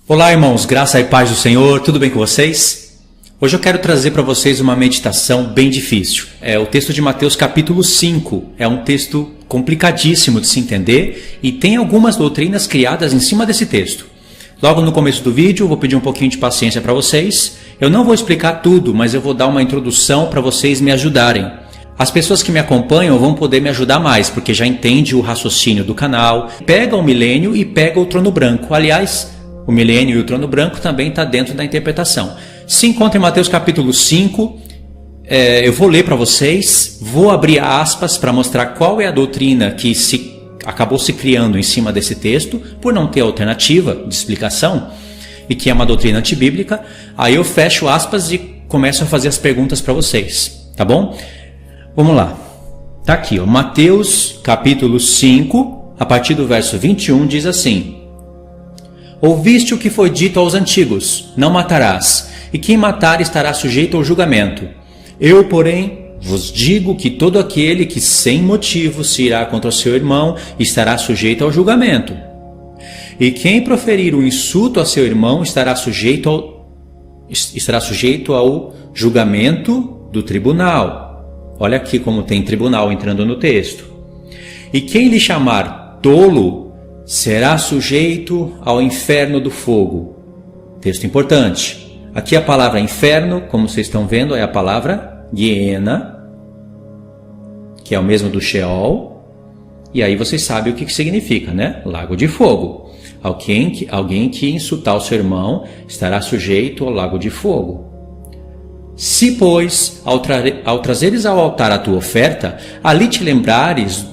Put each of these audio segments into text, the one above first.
Olá, irmãos, graça e paz do Senhor, tudo bem com vocês? Hoje eu quero trazer para vocês uma meditação bem difícil. É o texto de Mateus capítulo 5, é um texto complicadíssimo de se entender e tem algumas doutrinas criadas em cima desse texto. Logo no começo do vídeo eu vou pedir um pouquinho de paciência para vocês. Eu não vou explicar tudo, mas eu vou dar uma introdução para vocês me ajudarem. As pessoas que me acompanham vão poder me ajudar mais, porque já entende o raciocínio do canal. Pega o milênio e pega o trono branco. Aliás, o milênio e o trono branco também está dentro da interpretação. Se encontra em Mateus capítulo 5, eu vou ler para vocês, vou abrir aspas para mostrar qual é a doutrina que acabou se criando em cima desse texto, por não ter alternativa de explicação, e que é uma doutrina antibíblica. Aí eu fecho aspas e começo a fazer as perguntas para vocês, tá bom? Vamos lá. Tá aqui, ó, Mateus capítulo 5, a partir do verso 21, diz assim: Ouviste o que foi dito aos antigos, não matarás, e quem matar estará sujeito ao julgamento. Eu, porém, vos digo que todo aquele que sem motivo se irá contra o seu irmão estará sujeito ao julgamento. E quem proferir um insulto a seu irmão estará sujeito ao julgamento do tribunal. Olha aqui como tem tribunal entrando no texto. E quem lhe chamar tolo será sujeito ao inferno do fogo. Texto importante. Aqui a palavra inferno, como vocês estão vendo, é a palavra Guiena, que é o mesmo do Sheol. E aí vocês sabem o que significa, né? Lago de fogo. Alguém que insultar o seu irmão estará sujeito ao lago de fogo. Se, pois, ao trazeres ao altar a tua oferta, ali te lembrares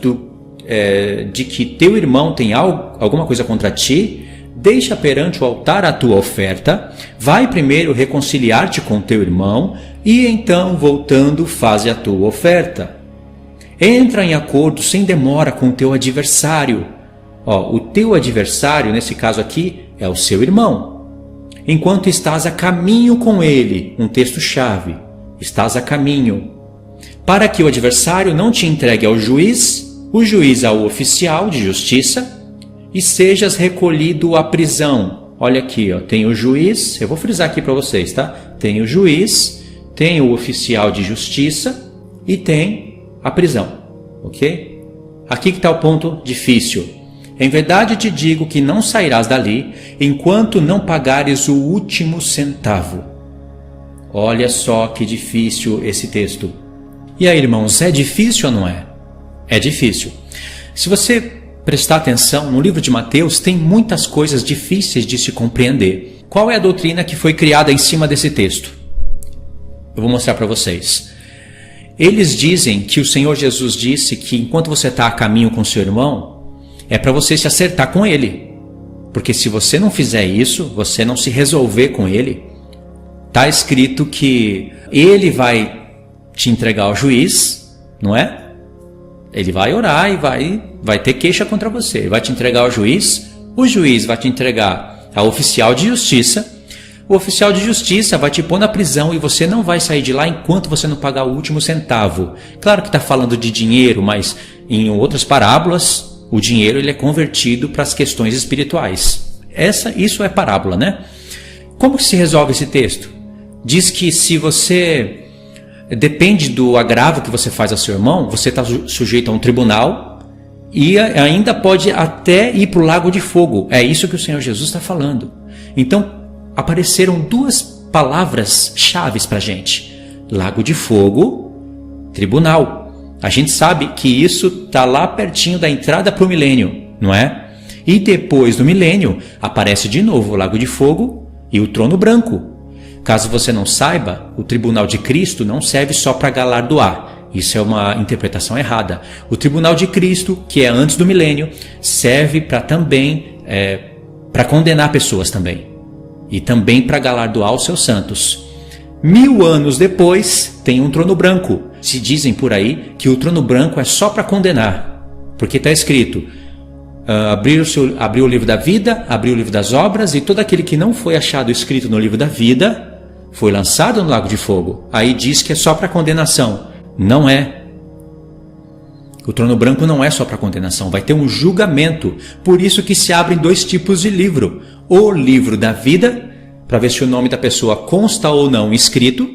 de que teu irmão tem alguma coisa contra ti, deixa perante o altar a tua oferta, vai primeiro reconciliar-te com teu irmão, e então, voltando, faze a tua oferta. Entra em acordo sem demora com o teu adversário. O teu adversário, nesse caso aqui, é o seu irmão. Enquanto estás a caminho com ele, um texto-chave, estás a caminho, para que o adversário não te entregue ao juiz, o juiz ao oficial de justiça, e sejas recolhido à prisão. Olha aqui, tem o juiz, eu vou frisar aqui para vocês, tá? Tem o juiz, tem o oficial de justiça e tem a prisão, ok? Aqui que está o ponto difícil. Em verdade te digo que não sairás dali enquanto não pagares o último centavo. Olha só que difícil esse texto. E aí, irmãos, é difícil ou não é? É difícil. Se você prestar atenção, no livro de Mateus tem muitas coisas difíceis de se compreender. Qual é a doutrina que foi criada em cima desse texto? Eu vou mostrar para vocês. Eles dizem que o Senhor Jesus disse que enquanto você está a caminho com seu irmão, é para você se acertar com ele. Porque se você não fizer isso, você não se resolver com ele, está escrito que ele vai te entregar ao juiz, não é? Ele vai orar e vai ter queixa contra você. Ele vai te entregar ao juiz, o juiz vai te entregar ao oficial de justiça, o oficial de justiça vai te pôr na prisão e você não vai sair de lá enquanto você não pagar o último centavo. Claro que está falando de dinheiro, mas em outras parábolas, o dinheiro ele é convertido para as questões espirituais. Isso é parábola, né? Como que se resolve esse texto? Diz que se você depende do agravo que você faz ao seu irmão, você está sujeito a um tribunal e ainda pode até ir para o lago de fogo. É isso que o Senhor Jesus está falando. Então, apareceram duas palavras chaves para a gente. Lago de fogo, tribunal. A gente sabe que isso está lá pertinho da entrada para o milênio, não é? E depois do milênio, aparece de novo o lago de fogo e o trono branco. Caso você não saiba, o tribunal de Cristo não serve só para galardoar. Isso é uma interpretação errada. O tribunal de Cristo, que é antes do milênio, serve para também para condenar pessoas também. E também para galardoar os seus santos. 1000 anos depois, tem um trono branco. Se dizem por aí que o trono branco é só para condenar. Porque está escrito, abriu o livro da vida, abriu o livro das obras, e todo aquele que não foi achado escrito no livro da vida foi lançado no lago de fogo. Aí diz que é só para condenação. Não é. O trono branco não é só para condenação, vai ter um julgamento. Por isso que se abrem 2 tipos de livro. O livro da vida, para ver se o nome da pessoa consta ou não escrito.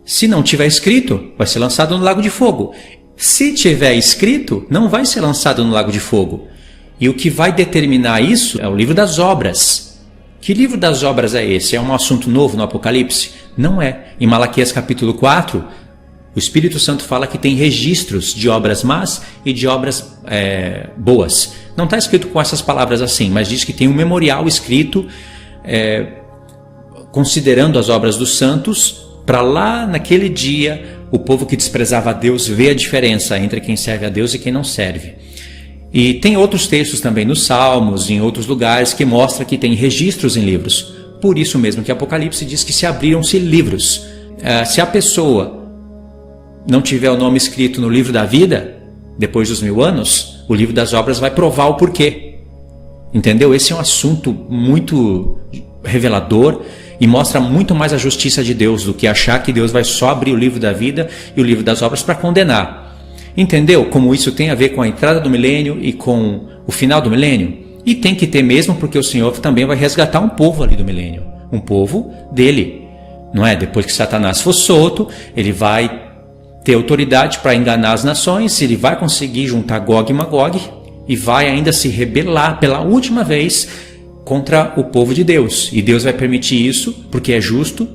Se não tiver escrito, vai ser lançado no lago de fogo. Se tiver escrito, não vai ser lançado no lago de fogo. E o que vai determinar isso é o livro das obras. Que livro das obras é esse? É um assunto novo no Apocalipse? Não é. Em Malaquias capítulo 4, o Espírito Santo fala que tem registros de obras más e de obras boas. Não está escrito com essas palavras assim, mas diz que tem um memorial escrito considerando as obras dos santos, para lá naquele dia o povo que desprezava a Deus ver a diferença entre quem serve a Deus e quem não serve. E tem outros textos também nos Salmos, em outros lugares, que mostra que tem registros em livros. Por isso mesmo que Apocalipse diz que se abriram-se livros. Se a pessoa não tiver o nome escrito no livro da vida, depois dos 1000 anos, o livro das obras vai provar o porquê. Entendeu? Esse é um assunto muito revelador e mostra muito mais a justiça de Deus do que achar que Deus vai só abrir o livro da vida e o livro das obras para condenar. Entendeu como isso tem a ver com a entrada do milênio e com o final do milênio? E tem que ter mesmo, porque o Senhor também vai resgatar um povo ali do milênio. Um povo dele. Não é? Depois que Satanás for solto, ele vai ter autoridade para enganar as nações, ele vai conseguir juntar Gog e Magog e vai ainda se rebelar pela última vez contra o povo de Deus. E Deus vai permitir isso, porque é justo,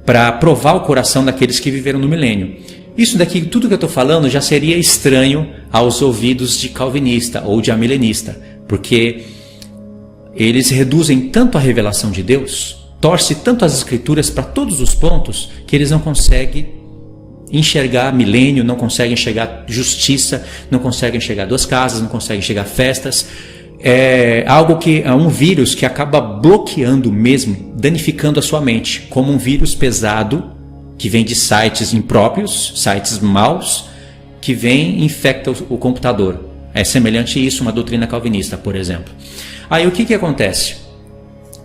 para provar o coração daqueles que viveram no milênio. Isso daqui, tudo que eu estou falando, já seria estranho aos ouvidos de calvinista ou de amilenista, porque eles reduzem tanto a revelação de Deus, torce tanto as escrituras para todos os pontos, que eles não conseguem enxergar milênio, não conseguem enxergar justiça, não conseguem enxergar 2 casas, não conseguem enxergar festas. É algo que é um vírus que acaba bloqueando mesmo, danificando a sua mente, como um vírus pesado que vem de sites impróprios, sites maus, que vem e infecta o computador. É semelhante a isso, uma doutrina calvinista, por exemplo. Aí o que acontece?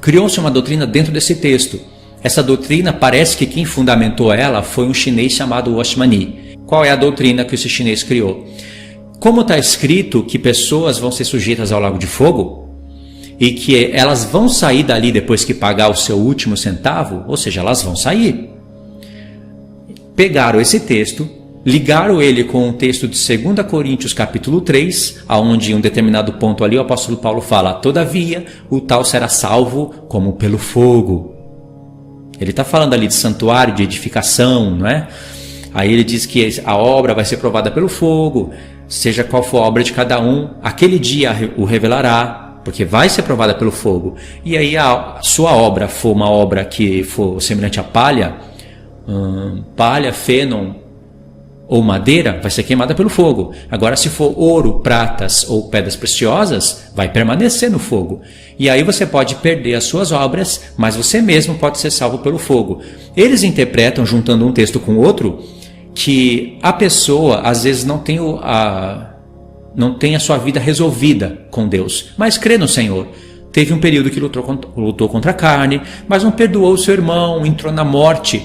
Criou-se uma doutrina dentro desse texto. Essa doutrina, parece que quem fundamentou ela foi um chinês chamado Washmani. Qual é a doutrina que esse chinês criou? Como está escrito que pessoas vão ser sujeitas ao lago de fogo, e que elas vão sair dali depois que pagar o seu último centavo, ou seja, elas vão sair. Pegaram esse texto, ligaram ele com o texto de 2 Coríntios capítulo 3, onde em um determinado ponto ali o apóstolo Paulo fala: todavia o tal será salvo como pelo fogo. Ele está falando ali de santuário, de edificação, não é? Aí ele diz que a obra vai ser provada pelo fogo, seja qual for a obra de cada um, aquele dia o revelará, porque vai ser provada pelo fogo. E aí a sua obra for uma obra que for semelhante a palha, fênon ou madeira, vai ser queimada pelo fogo. Agora, se for ouro, pratas ou pedras preciosas, vai permanecer no fogo. E aí você pode perder as suas obras, mas você mesmo pode ser salvo pelo fogo. Eles interpretam, juntando um texto com outro, que a pessoa às vezes não tem a sua vida resolvida com Deus, mas crê no Senhor. Teve um período que lutou contra a carne, mas não perdoou o seu irmão, entrou na morte.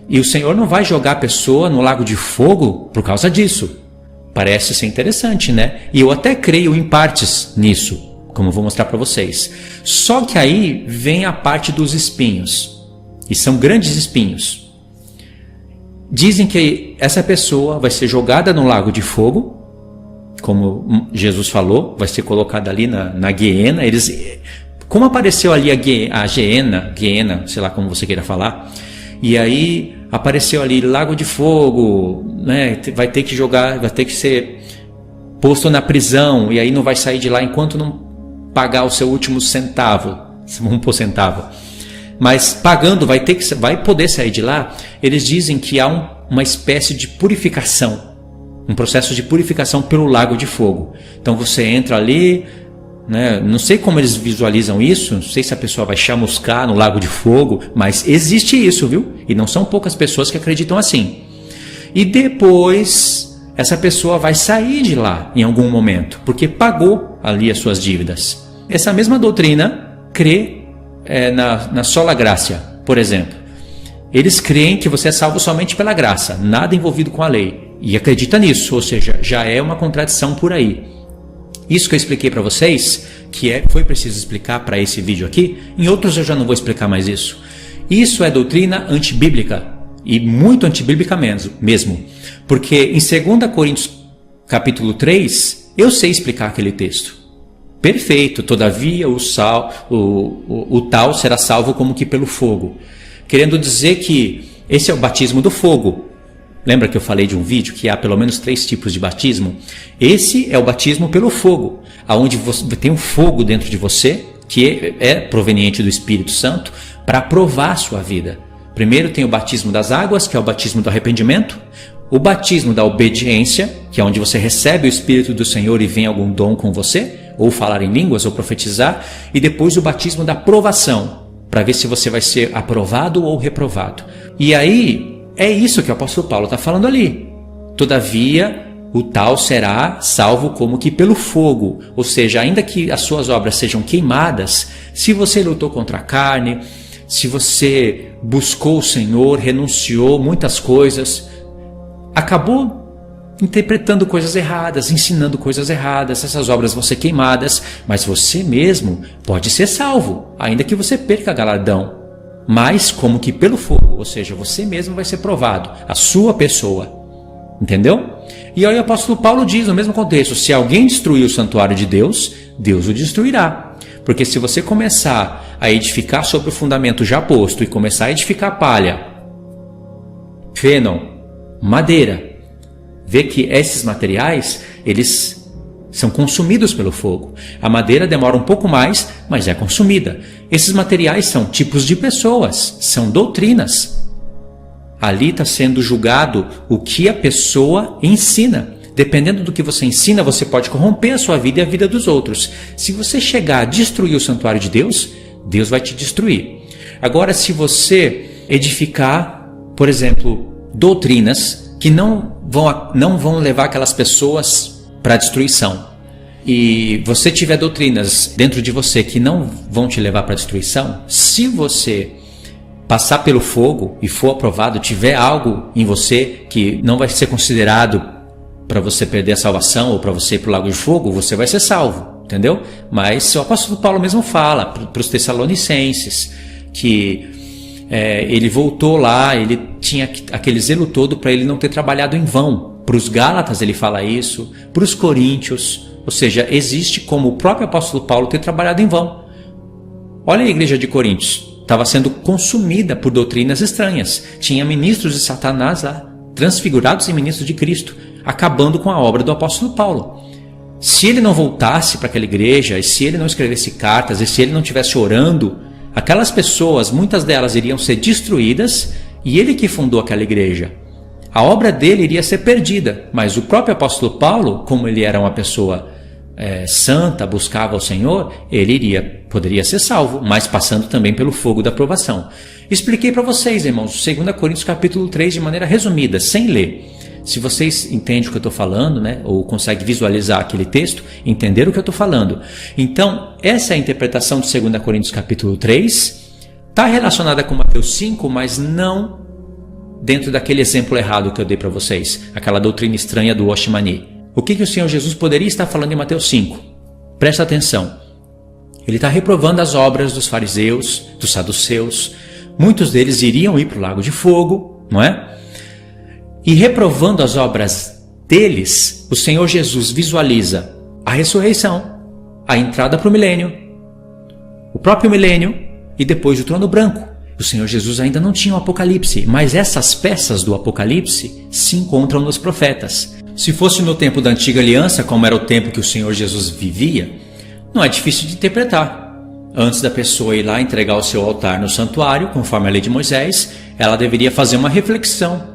E o Senhor não vai jogar a pessoa no lago de fogo por causa disso. Parece ser interessante, né? E eu até creio em partes nisso, como eu vou mostrar para vocês. Só que aí vem a parte dos espinhos. E são grandes espinhos. Dizem que essa pessoa vai ser jogada no lago de fogo, como Jesus falou, vai ser colocada ali na Guiena. Como apareceu ali a Guiena, sei lá como você queira falar, e aí apareceu ali lago de fogo, né? Vai ter que ser posto na prisão, e aí não vai sair de lá enquanto não pagar o seu último centavo, vamos pôr centavo. Mas pagando vai poder sair de lá. Eles dizem que há uma espécie de purificação, um processo de purificação pelo lago de fogo. Então você entra ali, né? Não sei como eles visualizam isso, não sei se a pessoa vai chamuscar no lago de fogo, mas existe isso, viu? E não são poucas pessoas que acreditam assim. E depois essa pessoa vai sair de lá em algum momento, porque pagou ali as suas dívidas. Essa mesma doutrina crê na sola gracia, por exemplo. Eles creem que você é salvo somente pela graça, nada envolvido com a lei. e acredita nisso, ou seja, já é uma contradição por aí. Isso que eu expliquei para vocês, foi preciso explicar para esse vídeo aqui, em outros eu já não vou explicar mais isso. Isso é doutrina antibíblica, e muito antibíblica mesmo, porque em 2 Coríntios capítulo 3, eu sei explicar aquele texto. Perfeito, todavia o tal será salvo como que pelo fogo. Querendo dizer que esse é o batismo do fogo. Lembra que eu falei de um vídeo que há pelo menos 3 tipos de batismo? Esse é o batismo pelo fogo, onde tem um fogo dentro de você, que é proveniente do Espírito Santo, para provar a sua vida. Primeiro tem o batismo das águas, que é o batismo do arrependimento. O batismo da obediência, que é onde você recebe o Espírito do Senhor e vem algum dom com você, ou falar em línguas, ou profetizar. E depois o batismo da provação, para ver se você vai ser aprovado ou reprovado. E aí, é isso que o apóstolo Paulo está falando ali. Todavia, o tal será salvo como que pelo fogo. Ou seja, ainda que as suas obras sejam queimadas, se você lutou contra a carne, se você buscou o Senhor, renunciou muitas coisas, acabou interpretando coisas erradas, ensinando coisas erradas, essas obras vão ser queimadas, mas você mesmo pode ser salvo, ainda que você perca galardão, mas como que pelo fogo, ou seja, você mesmo vai ser provado, a sua pessoa, entendeu? E aí o apóstolo Paulo diz no mesmo contexto, se alguém destruir o santuário de Deus, Deus o destruirá, porque se você começar a edificar sobre o fundamento já posto e começar a edificar palha, feno, madeira, vê que esses materiais, eles são consumidos pelo fogo. A madeira demora um pouco mais, mas é consumida. Esses materiais são tipos de pessoas, são doutrinas. Ali está sendo julgado o que a pessoa ensina. Dependendo do que você ensina, você pode corromper a sua vida e a vida dos outros. Se você chegar a destruir o santuário de Deus, Deus vai te destruir. Agora, se você edificar, por exemplo, doutrinas que não vão levar aquelas pessoas para a destruição, e você tiver doutrinas dentro de você que não vão te levar para a destruição, se você passar pelo fogo e for aprovado, tiver algo em você que não vai ser considerado para você perder a salvação ou para você ir para o lago de fogo, você vai ser salvo, entendeu? Mas o apóstolo Paulo mesmo fala para os Tessalonicenses que ele voltou lá, ele tinha aquele zelo todo para ele não ter trabalhado em vão. Para os Gálatas ele fala isso, para os Coríntios, ou seja, existe como o próprio apóstolo Paulo ter trabalhado em vão. Olha a igreja de Coríntios, estava sendo consumida por doutrinas estranhas, tinha ministros de Satanás lá, transfigurados em ministros de Cristo, acabando com a obra do apóstolo Paulo. Se ele não voltasse para aquela igreja, e se ele não escrevesse cartas, e se ele não estivesse orando, aquelas pessoas, muitas delas iriam ser destruídas, e ele que fundou aquela igreja. A obra dele iria ser perdida, mas o próprio apóstolo Paulo, como ele era uma pessoa santa, buscava o Senhor, ele poderia ser salvo, mas passando também pelo fogo da provação. Expliquei para vocês, irmãos, 2 Coríntios capítulo 3 de maneira resumida, sem ler. Se vocês entendem o que eu estou falando, né, ou conseguem visualizar aquele texto, entender o que eu estou falando. Então, essa é a interpretação de 2 Coríntios capítulo 3, está relacionada com Mateus 5, mas não dentro daquele exemplo errado que eu dei para vocês, aquela doutrina estranha do Oshimani. O que o Senhor Jesus poderia estar falando em Mateus 5? Presta atenção. Ele está reprovando as obras dos fariseus, dos saduceus. Muitos deles iriam ir para o lago de fogo, não é? E reprovando as obras deles, o Senhor Jesus visualiza a ressurreição, a entrada para o milênio, o próprio milênio e depois o trono branco. O Senhor Jesus ainda não tinha o Apocalipse, mas essas peças do Apocalipse se encontram nos profetas. Se fosse no tempo da antiga aliança, como era o tempo que o Senhor Jesus vivia, não é difícil de interpretar. Antes da pessoa ir lá entregar o seu altar no santuário, conforme a lei de Moisés, ela deveria fazer uma reflexão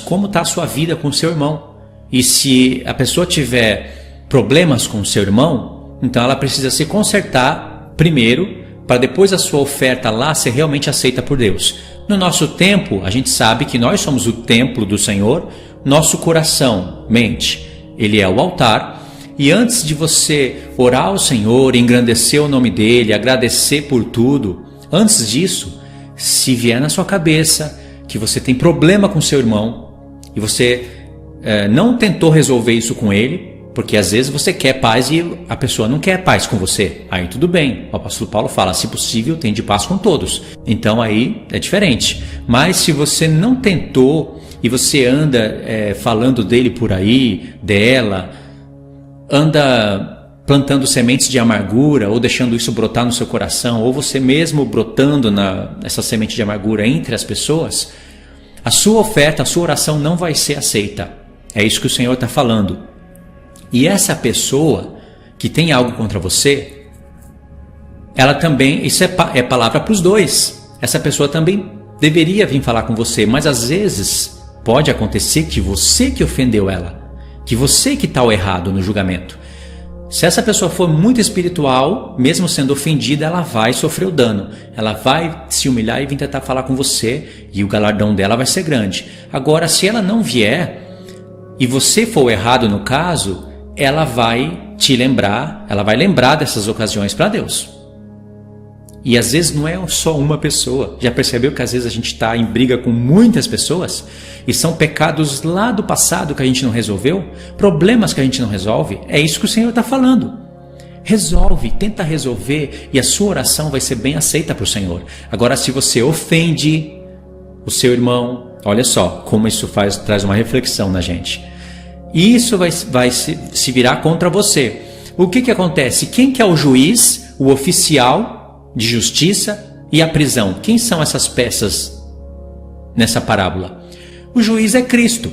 como está a sua vida com o seu irmão. E se a pessoa tiver problemas com o seu irmão, então ela precisa se consertar primeiro, para depois a sua oferta lá ser realmente aceita por Deus. No nosso tempo, a gente sabe que nós somos o templo do Senhor, nosso coração, mente, ele é o altar, e antes de você orar ao Senhor, engrandecer o nome dele, agradecer por tudo, antes disso, se vier na sua cabeça que você tem problema com seu irmão, e você não tentou resolver isso com ele, porque às vezes você quer paz e a pessoa não quer paz com você. Aí tudo bem. O apóstolo Paulo fala, se possível, tende paz com todos. Então aí é diferente. Mas se você não tentou e você anda falando dele por aí, dela, anda plantando sementes de amargura ou deixando isso brotar no seu coração, ou você mesmo brotando essa semente de amargura entre as pessoas, a sua oferta, a sua oração não vai ser aceita. É isso que o Senhor está falando. E essa pessoa que tem algo contra você, ela também, isso é palavra para os dois. Essa pessoa também deveria vir falar com você, mas às vezes pode acontecer que você que ofendeu ela, que você que está errado no julgamento. Se essa pessoa for muito espiritual, mesmo sendo ofendida, ela vai sofrer o dano. Ela vai se humilhar e vir tentar falar com você, e o galardão dela vai ser grande. Agora, se ela não vier, e você for o errado no caso, ela vai te lembrar, ela vai lembrar dessas ocasiões para Deus. E às vezes não é só uma pessoa. Já percebeu que às vezes a gente está em briga com muitas pessoas? E são pecados lá do passado que a gente não resolveu? Problemas que a gente não resolve? É isso que o Senhor está falando. Resolve, tenta resolver e a sua oração vai ser bem aceita para o Senhor. Agora, se você ofende o seu irmão, olha só como isso traz uma reflexão na gente. E isso vai se virar contra você. O que acontece? Quem que é o juiz, o oficial de justiça e a prisão? Quem são essas peças nessa parábola? O juiz é Cristo.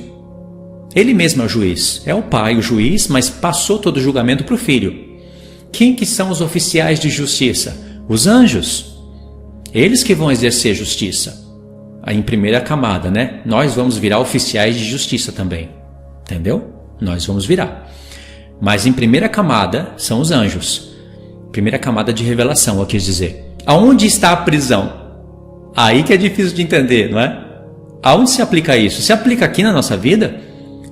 Ele mesmo é o juiz. É o Pai, o juiz, mas passou todo o julgamento para o Filho. Quem que são os oficiais de justiça? Os anjos. Eles que vão exercer justiça. Aí em primeira camada, né? Nós vamos virar oficiais de justiça também. Entendeu? Nós vamos virar. Mas em primeira camada são os anjos. Primeira camada de revelação, eu quis dizer. Aonde está a prisão? Aí que é difícil de entender, não é? Aonde se aplica isso? Se aplica aqui na nossa vida?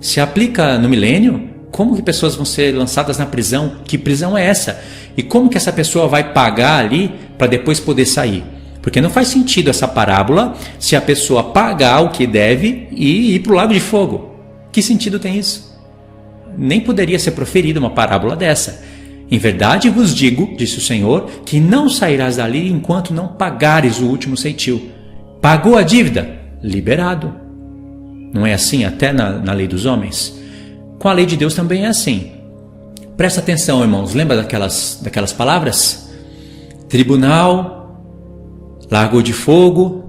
Se aplica no milênio? Como que pessoas vão ser lançadas na prisão? Que prisão é essa? E como que essa pessoa vai pagar ali para depois poder sair? Porque não faz sentido essa parábola se a pessoa pagar o que deve e ir para o lago de fogo. Que sentido tem isso? Nem poderia ser proferida uma parábola dessa. Em verdade vos digo, disse o Senhor, que não sairás dali enquanto não pagares o último ceitil. Pagou a dívida? Liberado. Não é assim até na lei dos homens? Com a lei de Deus também é assim. Presta atenção, irmãos. Lembra daquelas palavras? Tribunal, lago de fogo.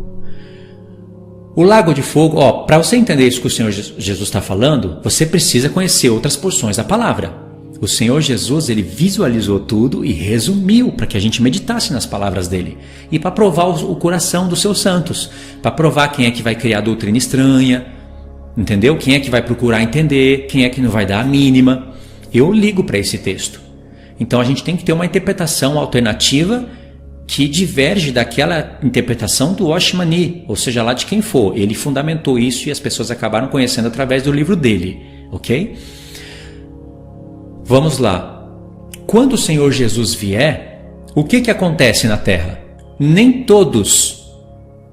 O lago de fogo, para você entender isso que o Senhor Jesus está falando, você precisa conhecer outras porções da palavra. O Senhor Jesus, ele visualizou tudo e resumiu para que a gente meditasse nas palavras dele. E para provar o coração dos seus santos. Para provar quem é que vai criar doutrina estranha. Entendeu? Quem é que vai procurar entender, quem é que não vai dar a mínima. Eu ligo para esse texto. Então a gente tem que ter uma interpretação alternativa que diverge daquela interpretação do Oshmani, ou seja, lá de quem for. Ele fundamentou isso e as pessoas acabaram conhecendo através do livro dele, ok? Vamos lá. Quando o Senhor Jesus vier, o que acontece na terra? Nem todos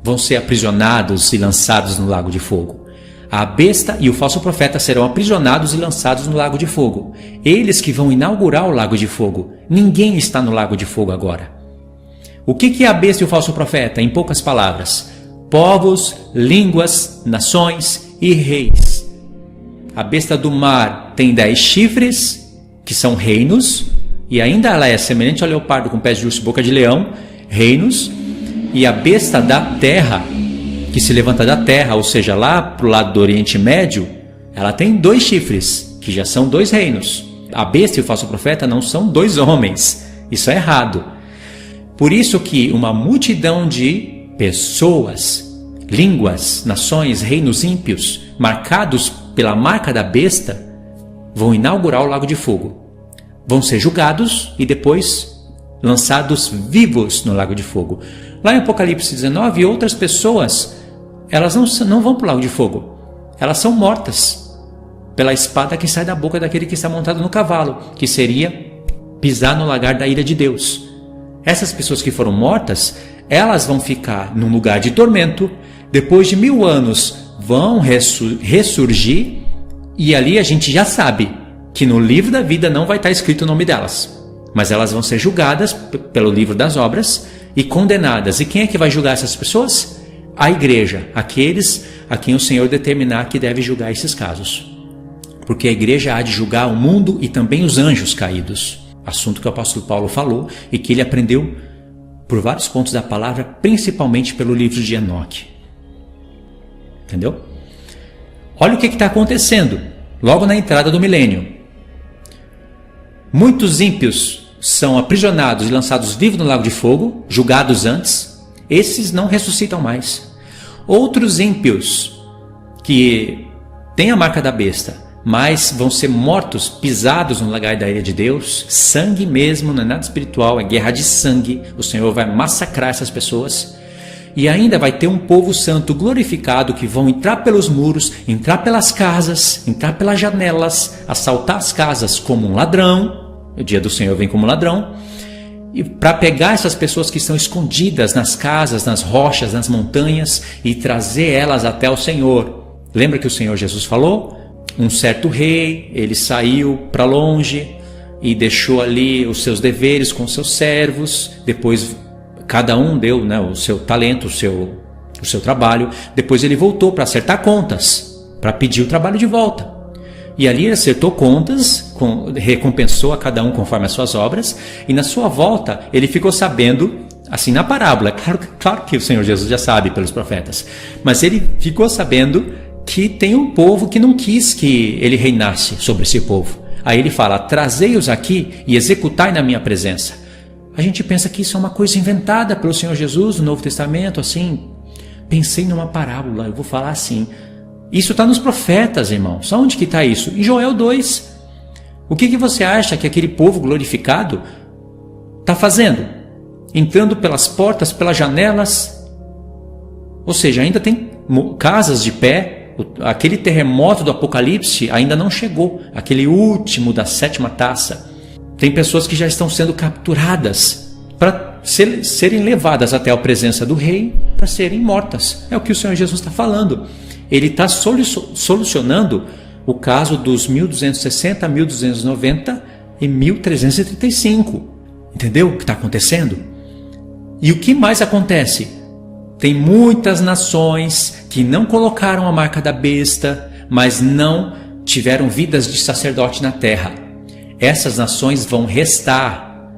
vão ser aprisionados e lançados no lago de fogo. A besta e o falso profeta serão aprisionados e lançados no lago de fogo. Eles que vão inaugurar o lago de fogo. Ninguém está no lago de fogo agora. O que é a besta e o falso profeta? Em poucas palavras: povos, línguas, nações e reis. A besta do mar tem 10 chifres, que são reinos, e ainda ela é semelhante ao leopardo com pés de urso e boca de leão, reinos. E a besta da terra, que se levanta da terra, ou seja, lá para o lado do Oriente Médio, ela tem 2 chifres, que já são 2 reinos. A besta e o falso profeta não são 2 homens. Isso é errado. Por isso que uma multidão de pessoas, línguas, nações, reinos ímpios, marcados pela marca da besta, vão inaugurar o lago de fogo. Vão ser julgados e depois lançados vivos no lago de fogo. Lá em Apocalipse 19, outras pessoas, elas não vão para o lago de fogo. Elas são mortas pela espada que sai da boca daquele que está montado no cavalo, que seria pisar no lagar da ira de Deus. Essas pessoas que foram mortas, elas vão ficar num lugar de tormento, depois de 1000 anos vão ressurgir E ali a gente já sabe que no livro da vida não vai estar escrito o nome delas, mas elas vão ser julgadas pelo livro das obras e condenadas. E quem é que vai julgar essas pessoas? A igreja, aqueles a quem o Senhor determinar que deve julgar esses casos. Porque a igreja há de julgar o mundo e também os anjos caídos. Assunto que o apóstolo Paulo falou e que ele aprendeu por vários pontos da palavra, principalmente pelo livro de Enoque. Entendeu? Olha o que está acontecendo logo na entrada do milênio. Muitos ímpios são aprisionados e lançados vivos no lago de fogo, julgados antes. Esses não ressuscitam mais. Outros ímpios que têm a marca da besta, mas vão ser mortos, pisados no lagar da ira de Deus. Sangue mesmo, não é nada espiritual, é guerra de sangue. O Senhor vai massacrar essas pessoas. E ainda vai ter um povo santo glorificado que vão entrar pelos muros, entrar pelas casas, entrar pelas janelas, assaltar as casas como um ladrão. O dia do Senhor vem como ladrão. E para pegar essas pessoas que estão escondidas nas casas, nas rochas, nas montanhas e trazer elas até o Senhor. Lembra que o Senhor Jesus falou? Um certo rei, ele saiu para longe e deixou ali os seus deveres com os seus servos. Depois cada um deu, né, o seu talento, o seu trabalho. Depois ele voltou para acertar contas, para pedir o trabalho de volta. E ali ele acertou contas, recompensou a cada um conforme as suas obras. E na sua volta ele ficou sabendo, assim na parábola, claro que o Senhor Jesus já sabe pelos profetas, mas ele ficou sabendo que tem um povo que não quis que ele reinasse sobre esse povo. Aí ele fala: trazei-os aqui e executai na minha presença. A gente pensa que isso é uma coisa inventada pelo Senhor Jesus no Novo Testamento, assim. Pensei numa parábola, eu vou falar assim. Isso está nos profetas, irmãos. Onde que está isso? Em Joel 2. O que você acha que aquele povo glorificado está fazendo? Entrando pelas portas, pelas janelas. Ou seja, ainda tem casas de pé. Aquele terremoto do Apocalipse ainda não chegou. Aquele último da 7ª taça. Tem pessoas que já estão sendo capturadas para serem levadas até a presença do rei para serem mortas. É o que o Senhor Jesus está falando. Ele está solucionando o caso dos 1260, 1290 e 1335. Entendeu o que está acontecendo? E o que mais acontece? Tem muitas nações que não colocaram a marca da besta, mas não tiveram vidas de sacerdote na terra. Essas nações vão restar.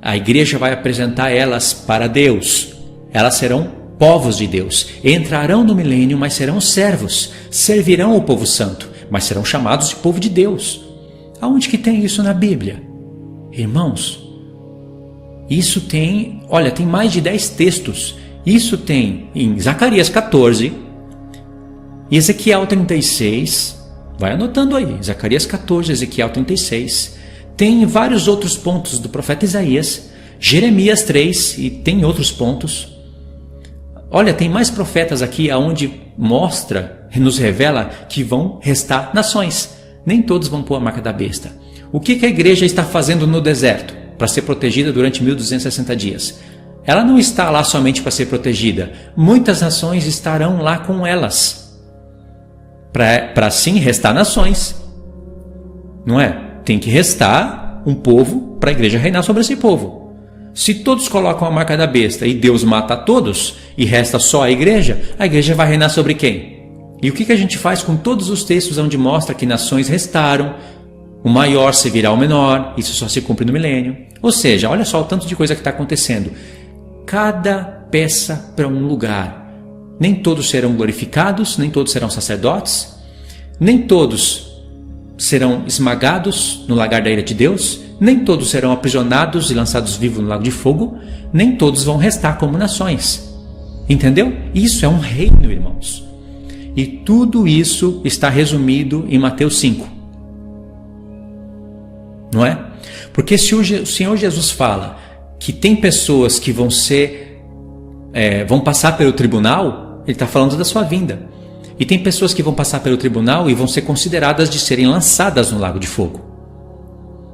A igreja vai apresentar elas para Deus. Elas serão povos de Deus. Entrarão no milênio, mas serão servos. Servirão o povo santo, mas serão chamados de povo de Deus. Aonde que tem isso na Bíblia? Irmãos, isso tem, olha, tem mais de 10 textos. Isso tem em Zacarias 14, Ezequiel 36, vai anotando aí, Zacarias 14, Ezequiel 36, tem vários outros pontos do profeta Isaías, Jeremias 3 e tem outros pontos. Olha, tem mais profetas aqui aonde mostra, nos revela que vão restar nações. Nem todos vão pôr a marca da besta. O que a igreja está fazendo no deserto para ser protegida durante 1260 dias? Ela não está lá somente para ser protegida. Muitas nações estarão lá com elas. Para assim restar nações. Não é? Tem que restar um povo para a igreja reinar sobre esse povo. Se todos colocam a marca da besta e Deus mata a todos e resta só a igreja vai reinar sobre quem? E o que a gente faz com todos os textos onde mostra que nações restaram, o maior servirá ao menor, isso só se cumpre no milênio. Ou seja, olha só o tanto de coisa que está acontecendo. Cada peça para um lugar. Nem todos serão glorificados, nem todos serão sacerdotes, nem todos serão esmagados no lagar da ira de Deus, nem todos serão aprisionados e lançados vivos no lago de fogo, nem todos vão restar como nações. Entendeu? Isso é um reino, irmãos. E tudo isso está resumido em Mateus 5. Não é? Porque se o Senhor Jesus fala que tem pessoas que vão passar pelo tribunal, ele está falando da sua vinda. E tem pessoas que vão passar pelo tribunal e vão ser consideradas de serem lançadas no lago de fogo.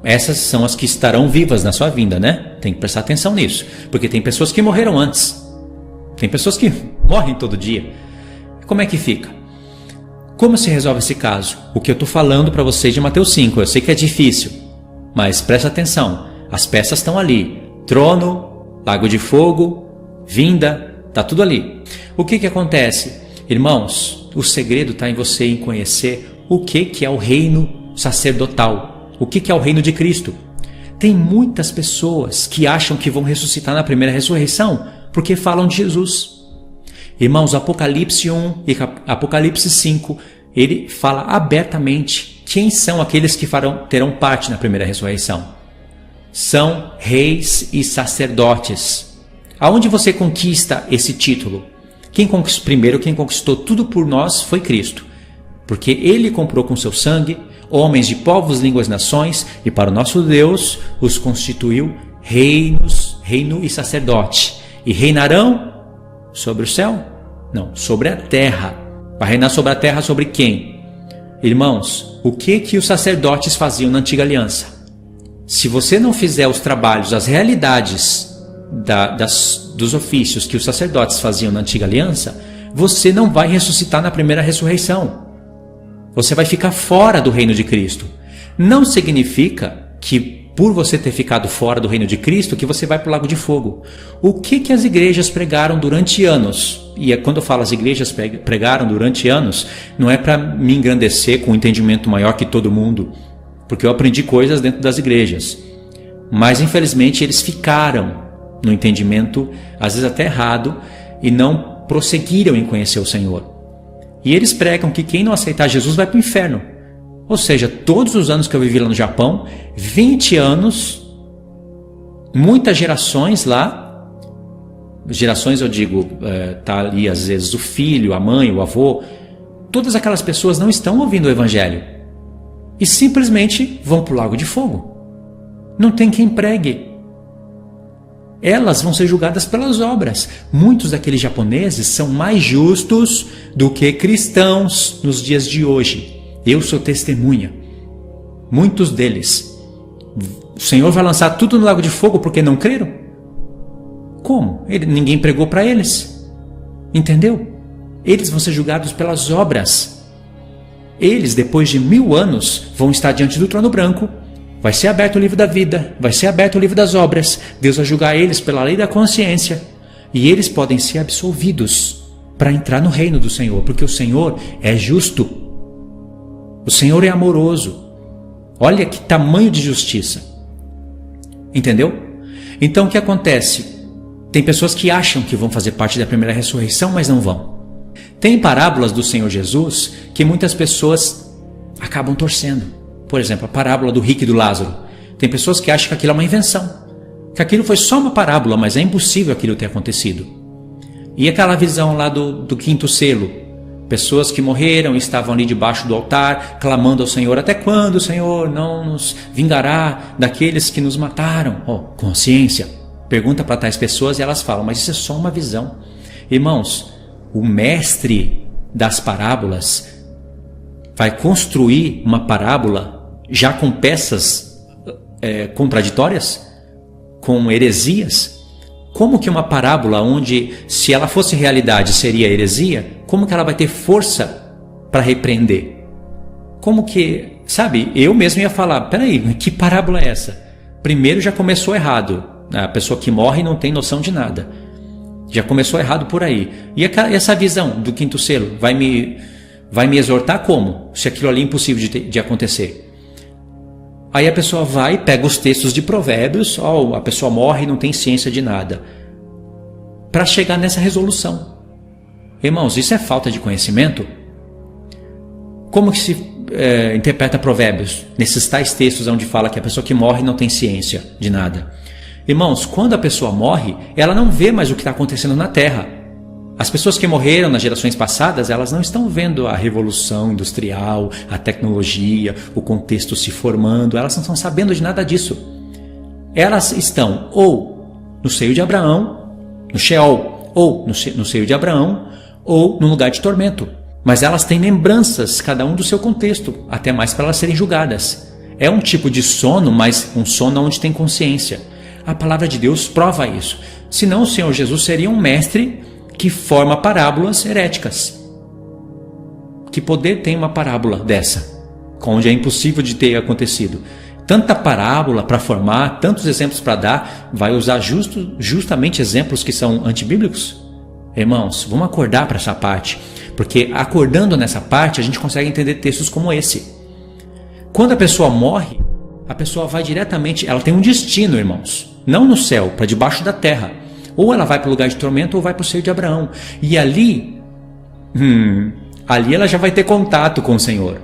Essas são as que estarão vivas na sua vinda, né? Tem que prestar atenção nisso. Porque tem pessoas que morreram antes. Tem pessoas que morrem todo dia. Como é que fica? Como se resolve esse caso? O que eu estou falando para vocês de Mateus 5, eu sei que é difícil, mas presta atenção, as peças estão ali, trono, lago de fogo, vinda, está tudo ali. O que acontece? Irmãos, o segredo está em você em conhecer o que é o reino sacerdotal, o que é o reino de Cristo. Tem muitas pessoas que acham que vão ressuscitar na primeira ressurreição porque falam de Jesus. Irmãos, Apocalipse 1 e Apocalipse 5, ele fala abertamente quem são aqueles que terão parte na primeira ressurreição. São reis e sacerdotes. Aonde você conquista esse título? Quem conquistou tudo por nós foi Cristo. Porque Ele comprou com seu sangue homens de povos, línguas, nações, e para o nosso Deus os constituiu reino e sacerdote. E reinarão sobre o céu? Não, sobre a terra. Vai reinar sobre a terra sobre quem? Irmãos, o que os sacerdotes faziam na antiga aliança? Se você não fizer os trabalhos, as realidades dos ofícios que os sacerdotes faziam na antiga aliança, você não vai ressuscitar na primeira ressurreição. Você vai ficar fora do reino de Cristo. Não significa que por você ter ficado fora do reino de Cristo, que você vai para o lago de fogo. O que as igrejas pregaram durante anos? E quando eu falo as igrejas pregaram durante anos, não é para me engrandecer com um entendimento maior que todo mundo, porque eu aprendi coisas dentro das igrejas. Mas infelizmente eles ficaram no entendimento, às vezes até errado, e não prosseguiram em conhecer o Senhor. E eles pregam que quem não aceitar Jesus vai para o inferno. Ou seja, todos os anos que eu vivi lá no Japão, 20 anos, muitas gerações lá, gerações eu digo, tá ali às vezes o filho, a mãe, o avô, todas aquelas pessoas não estão ouvindo o Evangelho. E simplesmente vão para o lago de fogo. Não tem quem pregue. Elas vão ser julgadas pelas obras. Muitos daqueles japoneses são mais justos do que cristãos nos dias de hoje. Eu sou testemunha. Muitos deles. O Senhor vai lançar tudo no lago de fogo porque não creram? Como? Ninguém pregou para eles. Entendeu? Eles vão ser julgados pelas obras. Eles, depois de 1000 anos, vão estar diante do trono branco. Vai ser aberto o livro da vida. Vai ser aberto o livro das obras. Deus vai julgar eles pela lei da consciência. E eles podem ser absolvidos para entrar no reino do Senhor. Porque o Senhor é justo. O Senhor é amoroso. Olha que tamanho de justiça. Entendeu? Então o que acontece? Tem pessoas que acham que vão fazer parte da primeira ressurreição, mas não vão. Tem parábolas do Senhor Jesus que muitas pessoas acabam torcendo. Por exemplo, a parábola do rico e do Lázaro. Tem pessoas que acham que aquilo é uma invenção. Que aquilo foi só uma parábola, mas é impossível aquilo ter acontecido. E aquela visão lá do quinto selo. Pessoas que morreram e estavam ali debaixo do altar, clamando ao Senhor, até quando o Senhor não nos vingará daqueles que nos mataram? Consciência. Pergunta para tais pessoas e elas falam, mas isso é só uma visão. Irmãos, o mestre das parábolas vai construir uma parábola já com peças contraditórias, com heresias. Como que uma parábola onde, se ela fosse realidade, seria heresia, como que ela vai ter força para repreender? Como que, sabe, eu mesmo ia falar, peraí, que parábola é essa? Primeiro já começou errado, a pessoa que morre não tem noção de nada. Já começou errado por aí. E essa visão do quinto selo vai me exortar como? Se aquilo ali é impossível de acontecer. Aí a pessoa vai, pega os textos de Provérbios, a pessoa morre e não tem ciência de nada, para chegar nessa resolução. Irmãos, isso é falta de conhecimento? Como que se interpreta Provérbios? Nesses tais textos onde fala que a pessoa que morre não tem ciência de nada. Irmãos, quando a pessoa morre, ela não vê mais o que está acontecendo na Terra. As pessoas que morreram nas gerações passadas, elas não estão vendo a revolução industrial, a tecnologia, o contexto se formando, elas não estão sabendo de nada disso. Elas estão ou no seio de Abraão, no Sheol, ou no seio de Abraão, ou no lugar de tormento. Mas elas têm lembranças, cada um do seu contexto, até mais para elas serem julgadas. É um tipo de sono, mas um sono onde tem consciência. A palavra de Deus prova isso. Senão o Senhor Jesus seria um mestre que forma parábolas heréticas, Que poder tem uma parábola dessa, onde é impossível de ter acontecido? Tanta parábola para formar, tantos exemplos para dar, vai usar justamente exemplos que são antibíblicos? Irmãos, vamos acordar para essa parte, porque acordando nessa parte a gente consegue entender textos como esse. Quando a pessoa morre, a pessoa vai diretamente, ela tem um destino, irmãos, não no céu, para debaixo da terra. Ou ela vai para o lugar de tormento ou vai para o seio de Abraão. E ali ela já vai ter contato com o Senhor.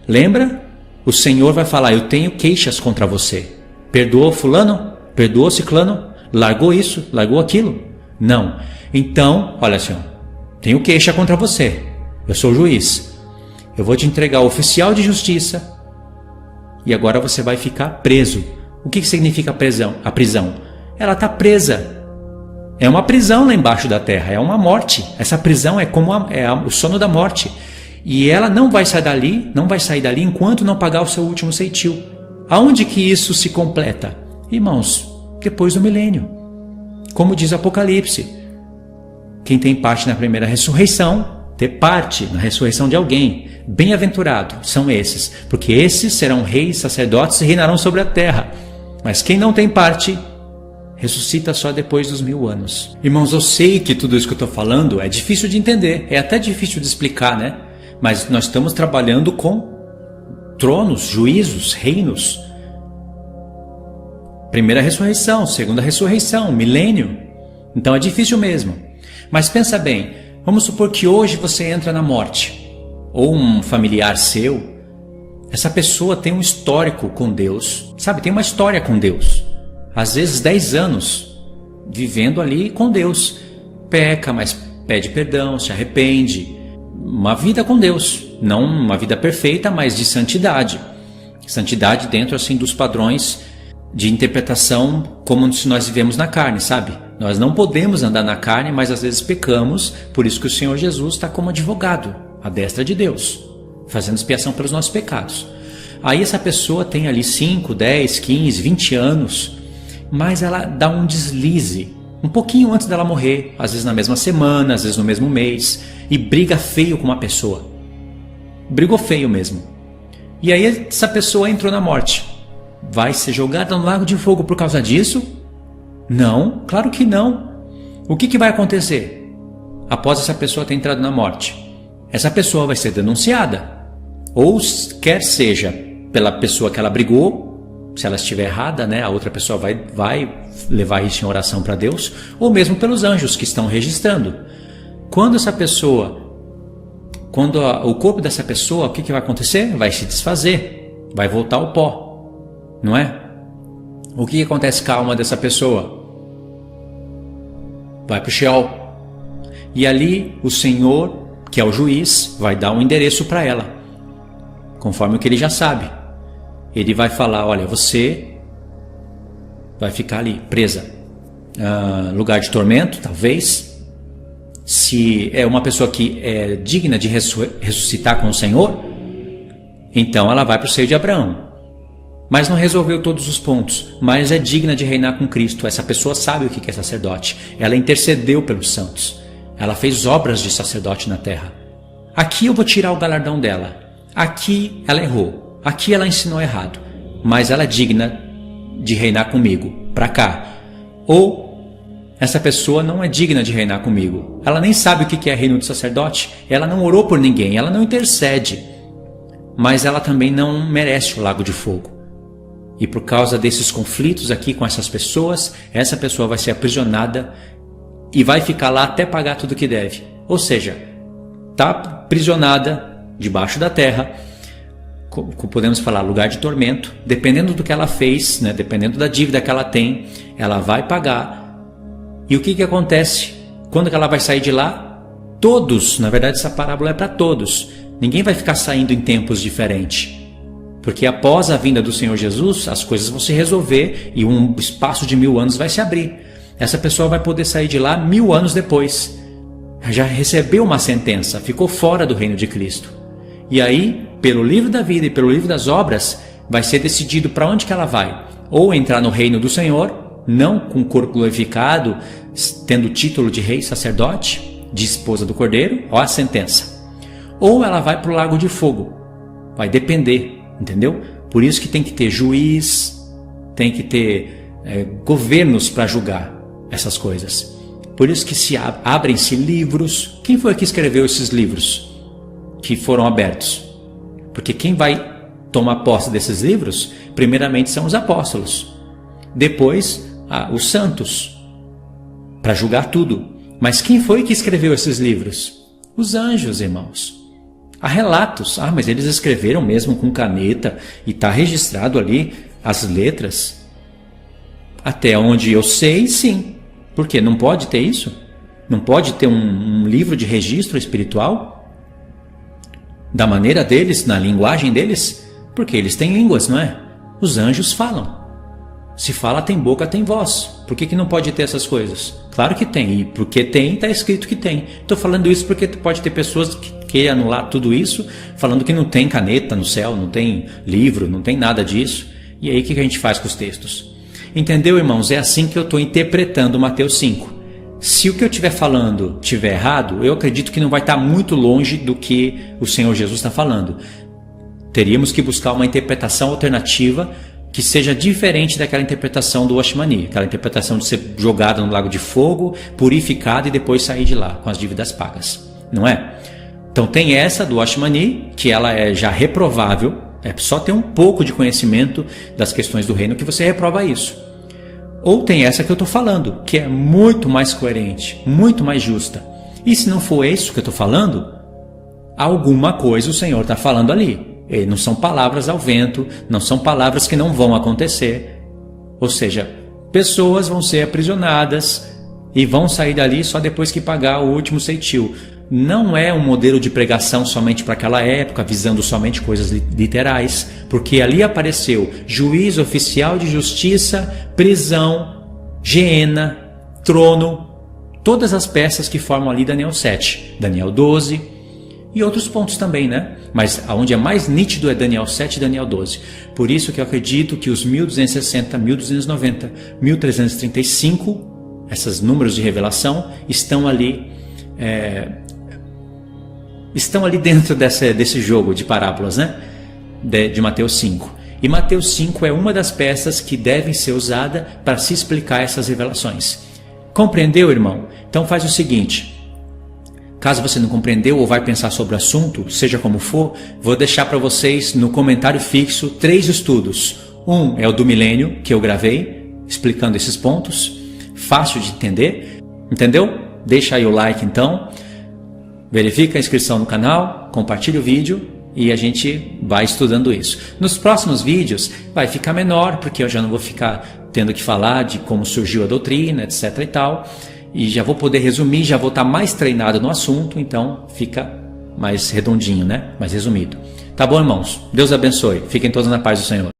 Lembra? O Senhor vai falar, eu tenho queixas contra você. Perdoou fulano? Perdoou ciclano? Largou isso? Largou aquilo? Não. Então, olha Senhor, tenho queixa contra você. Eu sou o juiz. Eu vou te entregar o oficial de justiça e agora você vai ficar preso. O que significa a prisão? Ela está presa. É uma prisão lá embaixo da terra, é uma morte. Essa prisão é como o sono da morte. E ela não vai sair dali enquanto não pagar o seu último ceitil. Aonde que isso se completa? Irmãos, depois do milênio. Como diz o Apocalipse, quem tem parte na primeira ressurreição, ter parte na ressurreição de alguém. Bem-aventurado são esses, porque esses serão reis, sacerdotes e reinarão sobre a terra. Mas quem não tem parte, ressuscita só depois dos 1000 anos. Irmãos, eu sei que tudo isso que eu estou falando é difícil de entender, é até difícil de explicar, né? Mas nós estamos trabalhando com tronos, juízos, reinos. Primeira ressurreição, segunda ressurreição, milênio. Então é difícil mesmo. Mas pensa bem, vamos supor que hoje você entra na morte, ou um familiar seu, essa pessoa tem um histórico com Deus, sabe? Tem uma história com Deus. Às vezes 10 anos vivendo ali com Deus. Peca, mas pede perdão, se arrepende. Uma vida com Deus, não uma vida perfeita, mas de santidade. Santidade dentro assim dos padrões de interpretação como se nós vivemos na carne, sabe? Nós não podemos andar na carne, mas às vezes pecamos, por isso que o Senhor Jesus está como advogado, à destra de Deus, fazendo expiação pelos nossos pecados. Aí essa pessoa tem ali 5, 10, 15, 20 anos, mas ela dá um deslize, um pouquinho antes dela morrer, às vezes na mesma semana, às vezes no mesmo mês, e briga feio com uma pessoa. Brigou feio mesmo. E aí essa pessoa entrou na morte. Vai ser jogada no lago de fogo por causa disso? Não, claro que não. O que vai acontecer após essa pessoa ter entrado na morte? Essa pessoa vai ser denunciada. Ou quer seja pela pessoa que ela brigou, se ela estiver errada, né, a outra pessoa vai levar isso em oração para Deus, ou mesmo pelos anjos que estão registrando. Quando o corpo dessa pessoa, o que vai acontecer? Vai se desfazer, vai voltar ao pó, não é? O que acontece com a alma dessa pessoa? Vai para o Sheol. E ali o Senhor, que é o juiz, vai dar um endereço para ela, conforme o que ele já sabe. Ele vai falar, olha, você vai ficar ali, presa. Lugar de tormento, talvez. Se é uma pessoa que é digna de ressuscitar com o Senhor, então ela vai para o seio de Abraão. Mas não resolveu todos os pontos, mas é digna de reinar com Cristo. Essa pessoa sabe o que é sacerdote. Ela intercedeu pelos santos. Ela fez obras de sacerdote na terra. Aqui eu vou tirar o galardão dela. Aqui ela errou. Aqui ela ensinou errado. Mas ela é digna de reinar comigo. Para cá. Ou essa pessoa não é digna de reinar comigo. Ela nem sabe o que é reino de sacerdote. Ela não orou por ninguém. Ela não intercede. Mas ela também não merece o lago de fogo. E por causa desses conflitos aqui com essas pessoas, essa pessoa vai ser aprisionada e vai ficar lá até pagar tudo que deve. Ou seja, está aprisionada debaixo da terra, podemos falar lugar de tormento, dependendo do que ela fez, né, dependendo da dívida que ela tem, ela vai pagar. E o que acontece? Quando que ela vai sair de lá? Todos, na verdade essa parábola é para todos. Ninguém vai ficar saindo em tempos diferentes. Porque após a vinda do Senhor Jesus, as coisas vão se resolver e um espaço de 1000 anos vai se abrir. Essa pessoa vai poder sair de lá 1000 anos depois. Já recebeu uma sentença, ficou fora do reino de Cristo. E aí, pelo livro da vida e pelo livro das obras, vai ser decidido para onde que ela vai. Ou entrar no reino do Senhor, não com o corpo glorificado, tendo o título de rei sacerdote, de esposa do Cordeiro, ó a sentença. ou ela vai para o lago de fogo. Vai depender, entendeu? Por isso que tem que ter juiz, tem que ter governos para julgar essas coisas. Por isso que abrem-se livros. Quem foi que escreveu esses livros que foram abertos? Porque quem vai tomar posse desses livros, primeiramente são os apóstolos. Depois, os santos, para julgar tudo. Mas quem foi que escreveu esses livros? Os anjos, irmãos. Há relatos. Mas eles escreveram mesmo com caneta e está registrado ali as letras. Até onde eu sei, sim. Por quê? Não pode ter isso? Não pode ter um livro de registro espiritual? Da maneira deles, na linguagem deles? Porque eles têm línguas, não é? Os anjos falam. Se fala, tem boca, tem voz. Por que não pode ter essas coisas? Claro que tem. E porque tem, está escrito que tem. Estou falando isso porque pode ter pessoas que querem anular tudo isso, falando que não tem caneta no céu, não tem livro, não tem nada disso. E aí o que a gente faz com os textos? Entendeu, irmãos? É assim que eu estou interpretando Mateus 5. Se o que eu estiver falando estiver errado, eu acredito que não vai estar muito longe do que o Senhor Jesus está falando. Teríamos que buscar uma interpretação alternativa que seja diferente daquela interpretação do Washmani, aquela interpretação de ser jogado no lago de fogo, purificado e depois sair de lá com as dívidas pagas, não é? Então tem essa do Washmani, que ela é já reprovável, é só ter um pouco de conhecimento das questões do reino que você reprova isso. Ou tem essa que eu estou falando, que é muito mais coerente, muito mais justa. E se não for isso que eu estou falando, alguma coisa o Senhor está falando ali. E não são palavras ao vento, não são palavras que não vão acontecer. Ou seja, pessoas vão ser aprisionadas e vão sair dali só depois que pagar o último ceitil. Não é um modelo de pregação somente para aquela época, visando somente coisas literais, porque ali apareceu juiz, oficial de justiça, prisão, geena, trono, todas as peças que formam ali Daniel 7, Daniel 12 e outros pontos também, né? Mas onde é mais nítido é Daniel 7 e Daniel 12. Por isso que eu acredito que os 1260, 1290, 1335, esses números de revelação, estão ali dentro desse jogo de parábolas, né? De Mateus 5. E Mateus 5 é uma das peças que devem ser usada para se explicar essas revelações. Compreendeu, irmão? Então faz o seguinte. Caso você não compreendeu ou vai pensar sobre o assunto, seja como for, vou deixar para vocês no comentário fixo 3 estudos. Um é o do milênio, que eu gravei, explicando esses pontos. Fácil de entender. Entendeu? Deixa aí o like então. Verifica a inscrição no canal, compartilha o vídeo e a gente vai estudando isso. Nos próximos vídeos vai ficar menor, porque eu já não vou ficar tendo que falar de como surgiu a doutrina, etc e tal. E já vou poder resumir, já vou estar mais treinado no assunto, então fica mais redondinho, né? Mais resumido. Tá bom, irmãos? Deus abençoe. Fiquem todos na paz do Senhor.